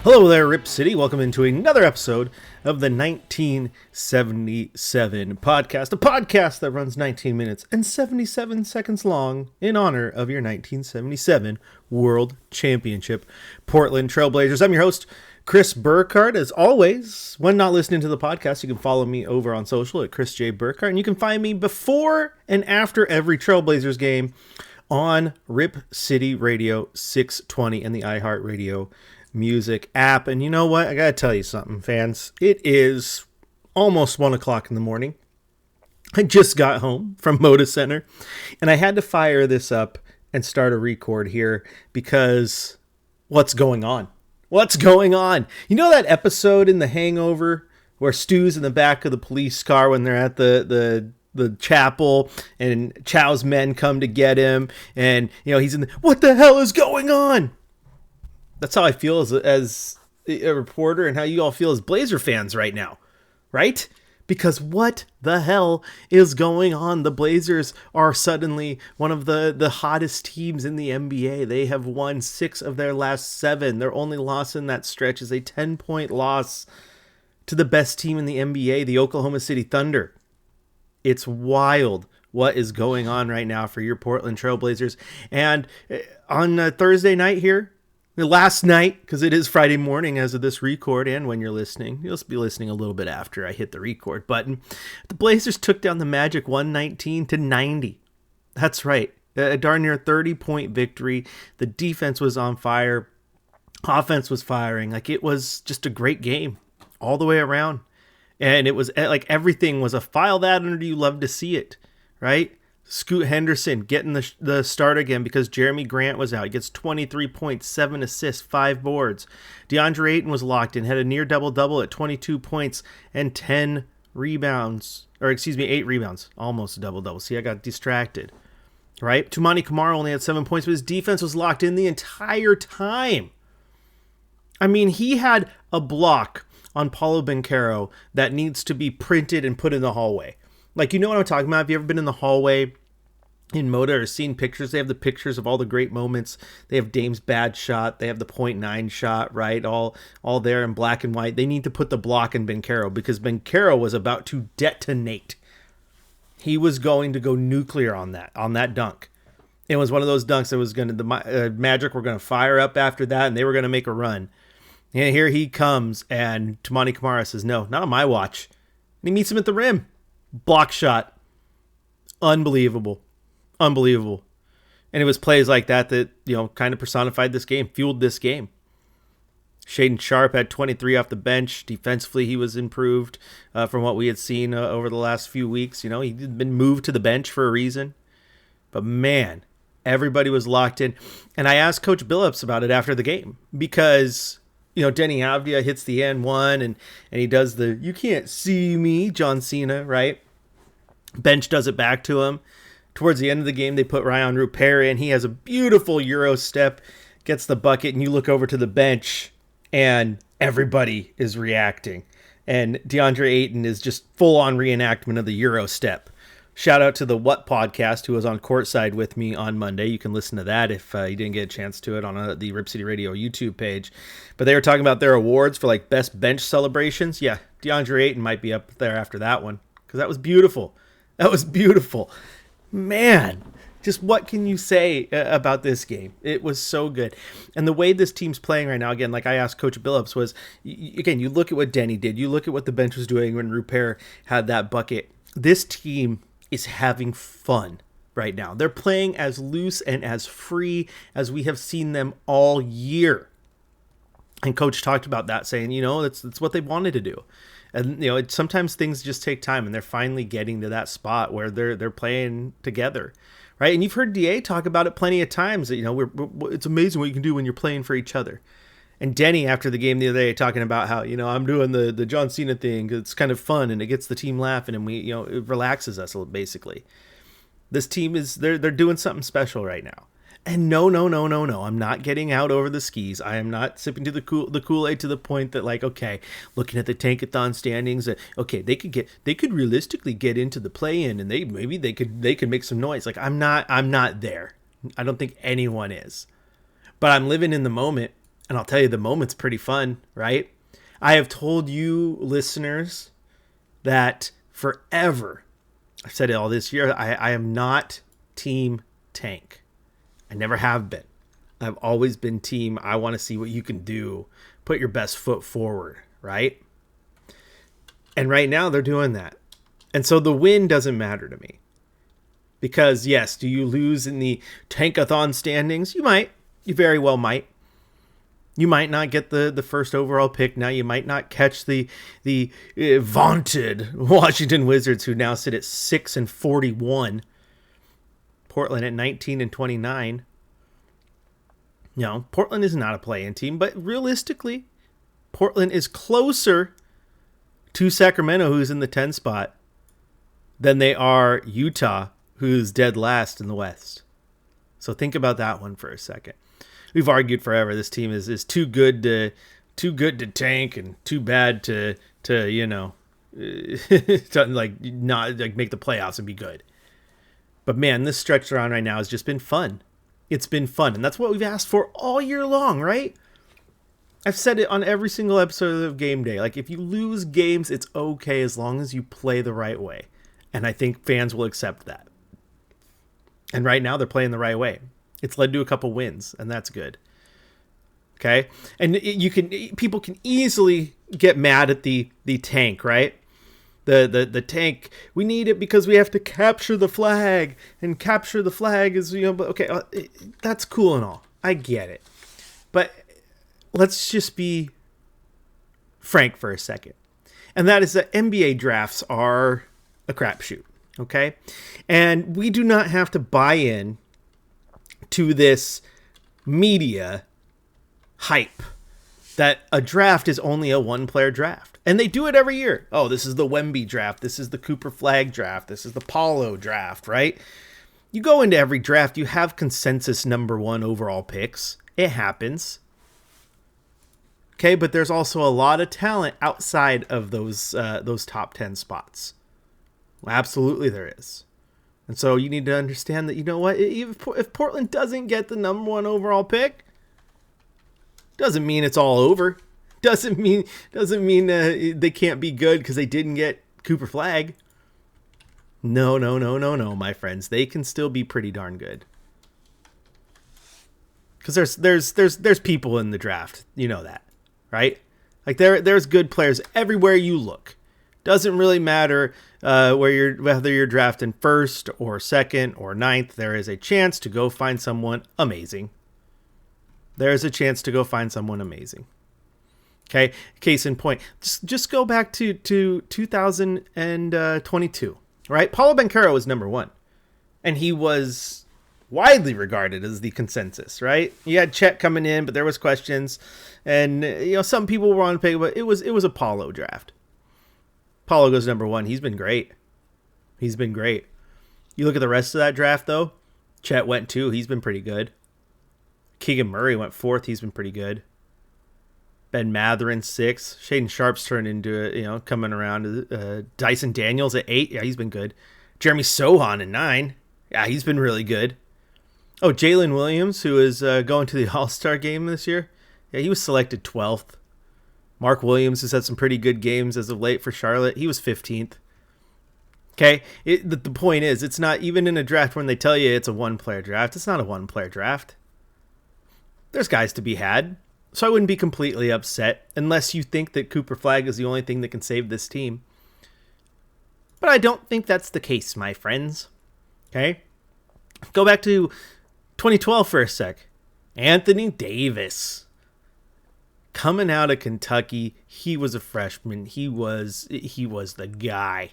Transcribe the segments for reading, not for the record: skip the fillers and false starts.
Hello there, Rip City. Welcome into another episode of the 1977 podcast, a podcast that runs 19 minutes and 77 seconds long in honor of your 1977 World Championship Portland Trailblazers. I'm your host, Chris Burkhardt. As always, when not listening to the podcast, you can follow me over on social at Chris J. Burkhardt, and you can find me before and after every Trailblazers game on Rip City Radio 620 and the iHeartRadio Music app. And you know what? I gotta tell you something, fans. It is almost 1 o'clock in the morning. I just got home from Moda Center, and I had to fire this up and start a record here because what's going on? What's going on? You know that episode in The Hangover where Stu's in the back of the police car when they're at the chapel and Chow's men come to get him, and he's in the, what the hell is going on? That's how I feel as a reporter, and how you all feel as Blazer fans right now, right? Because what the hell is going on? The Blazers are suddenly one of the hottest teams in the NBA. They have won 6 of their last 7. Their only loss in that stretch is a 10-point loss to the best team in the NBA, the Oklahoma City Thunder. It's wild what is going on right now for your Portland Trailblazers. And on Thursday night here, last night, because it is Friday morning as of this record, and when you're listening, you'll be listening a little bit after I hit the record button, the Blazers took down the Magic 119-90. That's right. A darn near 30-point victory. The defense was on fire. Offense was firing. It was just a great game all the way around. And it was like everything was a file that under. You love to see it, right? Scoot Henderson getting the start again because Jeremy Grant was out. He gets 23 points, 7 assists, 5 boards. DeAndre Ayton was locked in, had a near double-double at 22 points and 10 rebounds. 8 rebounds. Almost a double-double. See, I got distracted, right? Toumani Camara only had 7 points, but his defense was locked in the entire time. I mean, he had a block on Paulo Banchero that needs to be printed and put in the hallway. You know what I'm talking about? Have you ever been in the hallway in Moda or seen pictures? They have the pictures of all the great moments. They have Dame's bad shot. They have the .9 shot, right? All there in black and white. They need to put the block in Banchero because Banchero was about to detonate. He was going to go nuclear on that dunk. It was one of those dunks that was going to, the Magic were going to fire up after that, and they were going to make a run. And here he comes, and Toumani Camara says, no, not on my watch. And he meets him at the rim. Block shot. Unbelievable. And it was plays like that kind of personified this game, fueled this game. Shaedon Sharpe had 23 off the bench. Defensively, he was improved from what we had seen over the last few weeks. He'd been moved to the bench for a reason. But man, everybody was locked in. And I asked Coach Billups about it after the game because Deni Avdija hits the N1 and he does the "you can't see me" John Cena, right? Bench does it back to him. Towards the end of the game, they put Rayan Rupert in. He has a beautiful Euro step, gets the bucket, and you look over to the bench, and everybody is reacting. And DeAndre Ayton is just full-on reenactment of the Euro step. Shout out to the What Podcast, who was on courtside with me on Monday. You can listen to that if you didn't get a chance to it on the Rip City Radio YouTube page. But they were talking about their awards for best bench celebrations. Yeah, DeAndre Ayton might be up there after that one because that was beautiful. Man, just what can you say about this game? It was so good. And the way this team's playing right now, again, like I asked Coach Billups, was, again, you look at what Deni did. You look at what the bench was doing when Rupert had that bucket. This team is having fun right now. They're playing as loose and as free as we have seen them all year. And Coach talked about that, saying, that's what they wanted to do. And, sometimes things just take time, and they're finally getting to that spot where they're playing together, right? And you've heard DA talk about it plenty of times, that, it's amazing what you can do when you're playing for each other. And Deni, after the game the other day, talking about how, I'm doing the John Cena thing. It's kind of fun, and it gets the team laughing, and it relaxes us, basically. This team they're doing something special right now. And no, I'm not getting out over the skis. I am not sipping to the Kool-Aid to the point that, okay, looking at the Tankathon standings, okay, they could realistically get into the play-in, and they could make some noise. I'm not there. I don't think anyone is. But I'm living in the moment. And I'll tell you, the moment's pretty fun, right? I have told you listeners that forever, I've said it all this year, I am not team tank. I never have been. I've always been team, I want to see what you can do. Put your best foot forward, right? And right now they're doing that. And so the win doesn't matter to me. Because yes, do you lose in the tankathon standings? You might. You very well might. You might not get the first overall pick. Now you might not catch the vaunted Washington Wizards, who now sit at 6-41. Portland at 19-29. You know, Portland is not a play-in team, but realistically, Portland is closer to Sacramento, who's in the 10 spot, than they are Utah, who's dead last in the West. So think about that one for a second. We've argued forever this team is too good to tank and too bad to you know to not make the playoffs and be good. But man, this stretch they're on right now has just been fun. It's been fun, and that's what we've asked for all year long, right? I've said it on every single episode of Game Day. Like, if you lose games, it's okay as long as you play the right way. And I think fans will accept that. And right now, they're playing the right way. It's led to a couple wins, and that's good. Okay? And people can easily get mad at the tank, right? The tank, we need it because we have to capture the flag, and capture the flag is, you know, but okay, that's cool and all. I get it. But let's just be frank for a second. And that is that NBA drafts are a crapshoot, okay? And we do not have to buy in to this media hype that a draft is only a one-player draft. And they do it every year. Oh, this is the Wemby draft. This is the Cooper Flag draft. This is the Paulo draft, right? You go into every draft, you have consensus number one overall picks. It happens. Okay, but there's also a lot of talent outside of those top 10 spots. Well, absolutely there is. And so you need to understand that, you know what, if Portland doesn't get the number one overall pick, doesn't mean it's all over. Doesn't mean they can't be good because they didn't get Cooper Flag. No, my friends. They can still be pretty darn good. Because there's people in the draft, you know that, right? Like there's good players everywhere you look. Doesn't really matter whether you're drafting first or second or ninth. There is a chance to go find someone amazing. There is a chance to go find someone amazing. Okay, case in point. Just go back to 2022, right? Paulo Banchero was number one, and he was widely regarded as the consensus, right? You had Chet coming in, but there was questions, and you know some people were on the pick, but it was a Paulo draft. Paulo goes number one. He's been great. He's been great. You look at the rest of that draft, though. Chet went 2. He's been pretty good. Keegan Murray went 4th. He's been pretty good. Ben Mathurin 6. Shaden Sharp's turned into coming around. Dyson Daniels at 8. Yeah, he's been good. Jeremy Sohan at 9. Yeah, he's been really good. Oh, Jalen Williams, who is going to the All-Star game this year. Yeah, he was selected 12th. Mark Williams has had some pretty good games as of late for Charlotte. He was 15th. Okay, the point is, it's not even in a draft when they tell you it's a one-player draft. It's not a one-player draft. There's guys to be had. So I wouldn't be completely upset unless you think that Cooper Flag is the only thing that can save this team. But I don't think that's the case, my friends. Okay? Go back to 2012 for a sec. Anthony Davis. Coming out of Kentucky, he was a freshman. He was the guy.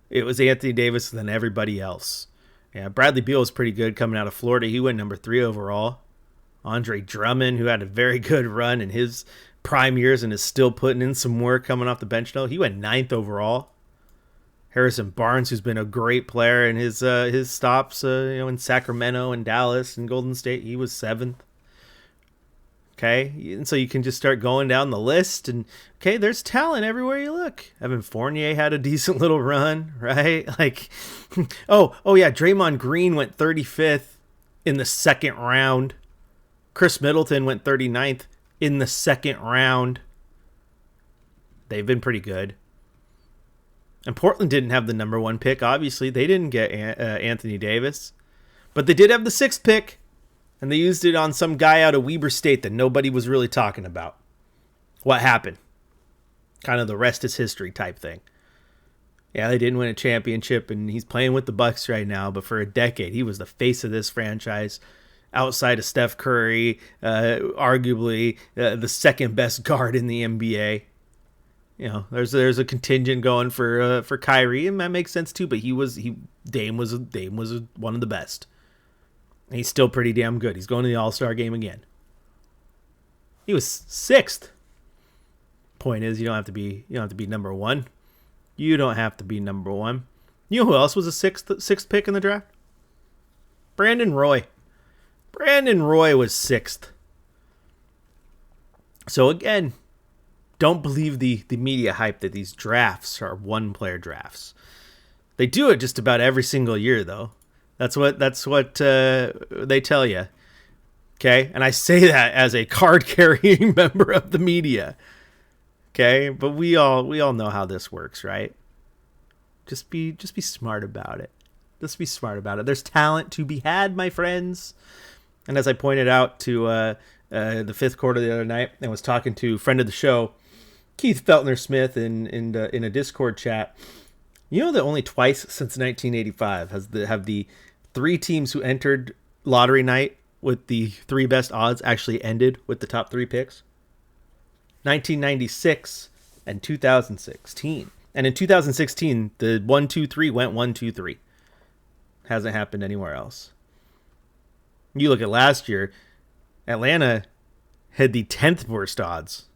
It was Anthony Davis and then everybody else. Yeah, Bradley Beal was pretty good coming out of Florida. He went number 3 overall. Andre Drummond, who had a very good run in his prime years and is still putting in some work coming off the bench now. He went 9th overall. Harrison Barnes, who's been a great player in his stops, in Sacramento and Dallas and Golden State, he was 7th. Okay, and so you can just start going down the list, and okay, there's talent everywhere you look. Evan Fournier had a decent little run, right? Like, oh yeah, Draymond Green went 35th in the second round. Chris Middleton went 39th. in the second round. They've been pretty good. And Portland didn't have the number 1 pick. Obviously, they didn't get Anthony Davis. But they did have the 6th pick. And they used it on some guy out of Weber State that nobody was really talking about. What happened? Kind of the rest is history type thing. Yeah, they didn't win a championship, and he's playing with the Bucks right now. But for a decade, he was the face of this franchise. Outside of Steph Curry, arguably the second best guard in the NBA. You know, there's a contingent going for Kyrie, and that makes sense too. But Dame was one of the best. And he's still pretty damn good. He's going to the All-Star game again. He was 6th. Point is, you don't have to be number 1. You don't have to be number 1. You know who else was a sixth pick in the draft? Brandon Roy. Brandon Roy was 6th. So again, don't believe the media hype that these drafts are 1-player drafts. They do it just about every single year, though. That's what they tell you. Okay, and I say that as a card-carrying member of the media. Okay, but we all know how this works, right? Just be smart about it. Just be smart about it. There's talent to be had, my friends. And as I pointed out to the fifth quarter the other night, and was talking to a friend of the show, Keith Feltner Smith, in a Discord chat. You know that only twice since 1985 have the 3 teams who entered lottery night with the 3 best odds actually ended with the top 3 picks? 1996 and 2016. And in 2016, the 1, 2, 3 went 1, 2, 3. Hasn't happened anywhere else. You look at last year, Atlanta had the 10th worst odds,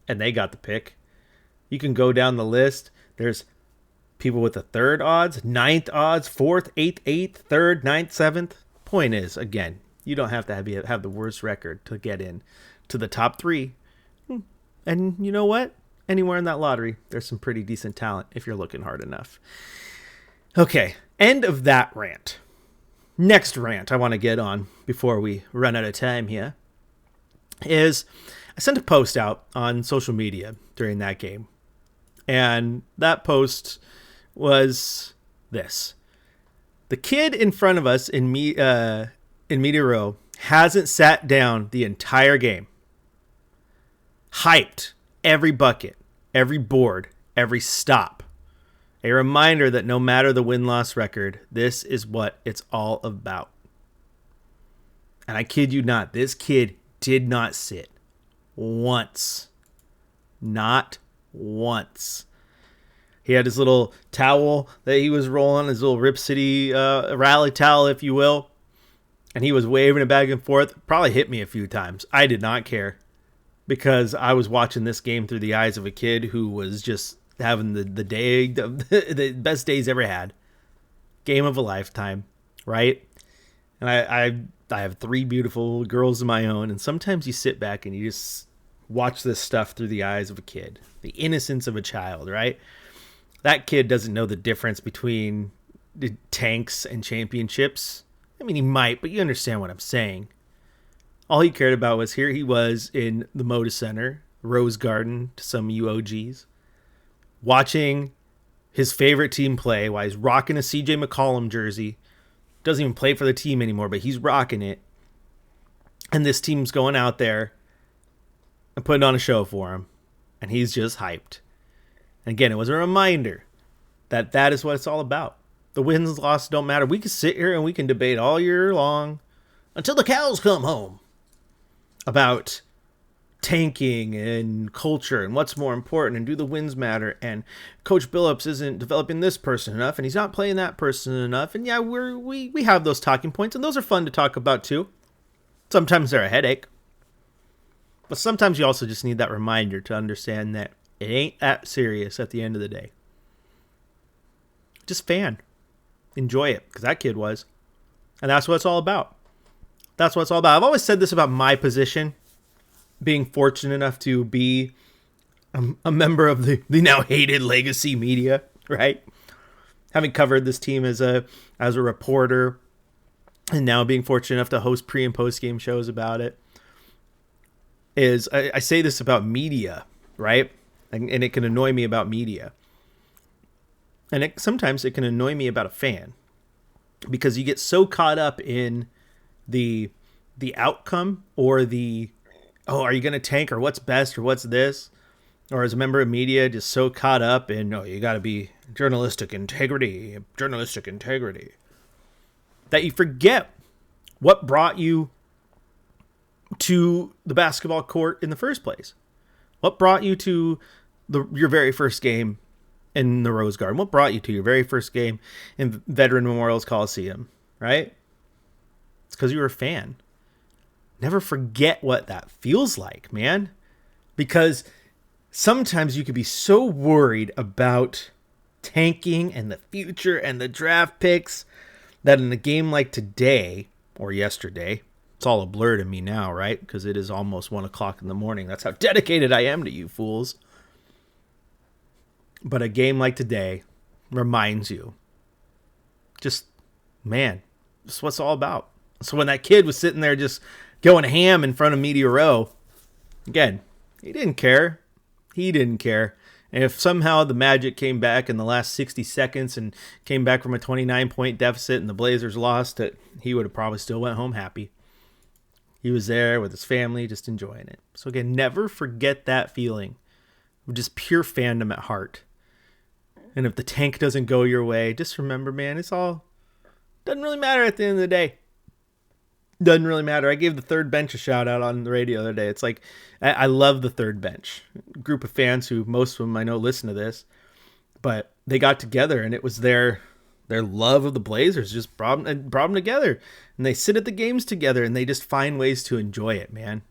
and they got the pick. You can go down the list. There's people with the 3rd odds, 9th odds, 4th, 8th, 3rd, 9th, 7th. Point is, again, you don't have to have the worst record to get in to the top 3. And you know what? Anywhere in that lottery, there's some pretty decent talent if you're looking hard enough. Okay, end of that rant. Next rant I want to get on before we run out of time here is I sent a post out on social media during that game. And that post was this. The kid in front of us in Media Row hasn't sat down the entire game. Hyped every bucket, every board, every stop. A reminder that no matter the win-loss record, this is what it's all about. And I kid you not, this kid did not sit once. Not once. He had his little towel that he was rolling, his little Rip City rally towel, if you will. And he was waving it back and forth. Probably hit me a few times. I did not care. Because I was watching this game through the eyes of a kid who was just having the best days ever had. Game of a lifetime, right? And I have 3 beautiful girls of my own. And sometimes you sit back and you just watch this stuff through the eyes of a kid. The innocence of a child, right? That kid doesn't know the difference between the tanks and championships. I mean, he might, but you understand what I'm saying. All he cared about was here he was in the Moda Center, Rose Garden to some UOGs, watching his favorite team play while he's rocking a CJ McCollum jersey. Doesn't even play for the team anymore, but he's rocking it. And this team's going out there and putting on a show for him. And he's just hyped. And again, it was a reminder that that is what it's all about. The wins and losses don't matter. We can sit here and we can debate all year long until the cows come home about tanking and culture and what's more important and do the wins matter and Coach Billups isn't developing this person enough and he's not playing that person enough. And yeah, we have those talking points and those are fun to talk about too. Sometimes they're a headache. But sometimes you also just need that reminder to understand that it ain't that serious at the end of the day. Just fan. Enjoy it, because that kid was. And that's what it's all about. That's what it's all about. I've always said this about my position, being fortunate enough to be a member of the now hated legacy media, right? Having covered this team as a reporter, and now being fortunate enough to host pre- and post-game shows about it. is I say this about media, right? And it can annoy me about media. And sometimes it can annoy me about a fan, because you get so caught up in the outcome, or are you going to tank, or what's best, or what's this? Or as a member of media, just so caught up in, you got to be journalistic integrity, that you forget what brought you to the basketball court in the first place. What brought you to your very first game in the Rose Garden? What brought you to your very first game in Veteran Memorial's Coliseum, right? It's because you were a fan. Never forget what that feels like, man. Because sometimes you could be so worried about tanking and the future and the draft picks that in a game like today or yesterday, it's all a blur to me now, right? Because it is almost 1 o'clock in the morning. That's how dedicated I am to you fools. But a game like today reminds you, just what it's all about. So when that kid was sitting there just going ham in front of Media Row, again, he didn't care. And if somehow the Magic came back in the last 60 seconds and came back from a 29-point deficit and the Blazers lost, he would have probably still went home happy. He was there with his family, just enjoying it. So again, never forget that feeling of just pure fandom at heart. And if the tank doesn't go your way, just remember, man, doesn't really matter at the end of the day. Doesn't really matter. I gave the third bench a shout out on the radio the other day. It's like, I love the third bench. A group of fans who, most of them I know listen to this, but they got together and it was their love of the Blazers just brought them together. And they sit at the games together and they just find ways to enjoy it, man.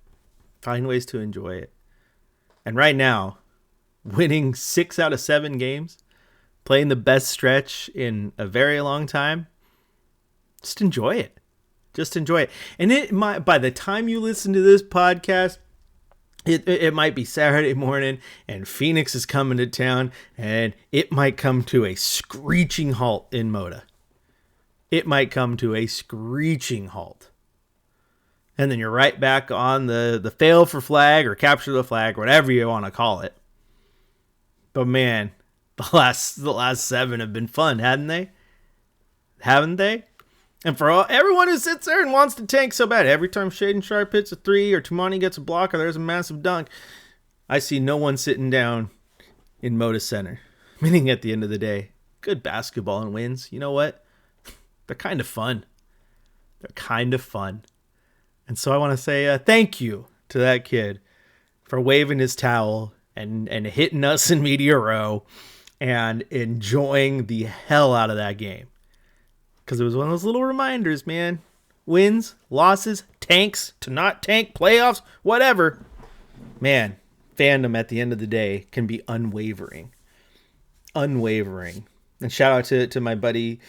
Find ways to enjoy it. And right now, winning 6 out of 7 games, playing the best stretch in a very long time, just enjoy it. Just enjoy it. And by the time you listen to this podcast, it might be Saturday morning and Phoenix is coming to town and it might come to a screeching halt in Moda. It might come to a screeching halt. And then you're right back on the fail for flag or capture the flag, whatever you want to call it. But man, the last 7 have been fun, haven't they? Haven't they? And for everyone who sits there and wants to tank so bad, every time Shaden Sharp hits a 3 or Toumani gets a block or there's a massive dunk, I see no one sitting down in Moda Center. Meaning at the end of the day, good basketball and wins, you know what? They're kind of fun. And so I want to say thank you to that kid for waving his towel and hitting us in Media Row and enjoying the hell out of that game. Because it was one of those little reminders, man. Wins, losses, tanks, to not tank, playoffs, whatever. Man, fandom at the end of the day can be unwavering. And shout out to my buddy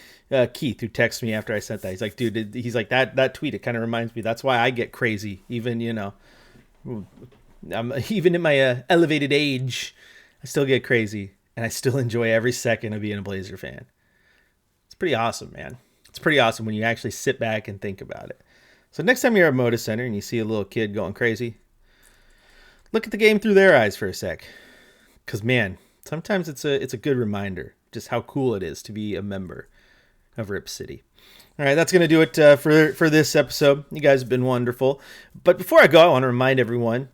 Keith, who texted me after I sent that. He's like, dude, that tweet, it kind of reminds me. That's why I get crazy. Even, even in my elevated age, I still get crazy. And I still enjoy every second of being a Blazer fan. It's pretty awesome, man. It's pretty awesome when you actually sit back and think about it. So next time you're at Moda Center and you see a little kid going crazy, look at the game through their eyes for a sec. Because, man, sometimes it's a good reminder just how cool it is to be a member of Rip City. All right, that's going to do it for this episode. You guys have been wonderful. But before I go, I want to remind everyone,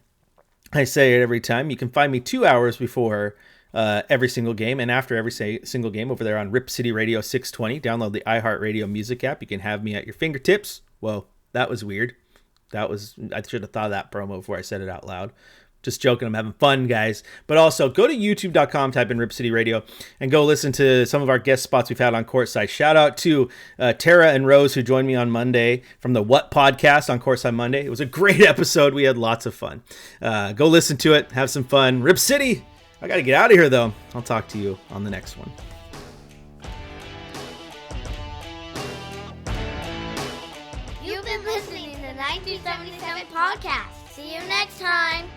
I say it every time, you can find me 2 hours before every single game and after every single game over there on Rip City Radio 620. Download the iHeartRadio music app. You can have me at your fingertips. Whoa, that was weird. I should have thought of that promo before I said it out loud. Just joking. I'm having fun, guys. But also go to youtube.com, type in Rip City Radio, and go listen to some of our guest spots we've had on Courtside. Shout out to Tara and Rose, who joined me on Monday from the What Podcast on Courtside Monday. It was a great episode. We had lots of fun. Go listen to it. Have some fun. Rip City. I got to get out of here, though. I'll talk to you on the next one. You've been listening to the 1977 podcast. See you next time.